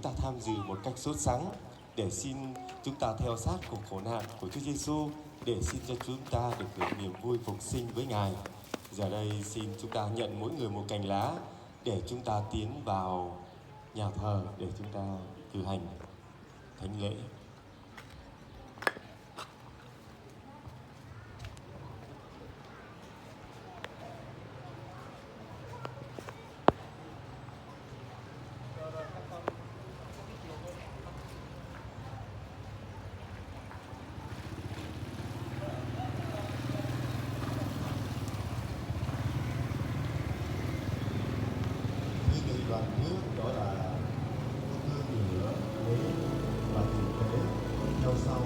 chúng ta tham dự một cách sốt sắng để xin chúng ta theo sát cuộc khổ nạn của Chúa Giêsu, để xin cho chúng ta được hưởng niềm vui phục sinh với Ngài. Giờ đây xin chúng ta nhận mỗi người một cành lá để chúng ta tiến vào nhà thờ để chúng ta cử hành thánh lễ. Đoàn nước đó là hương lửa, lễ và thực tế theo sau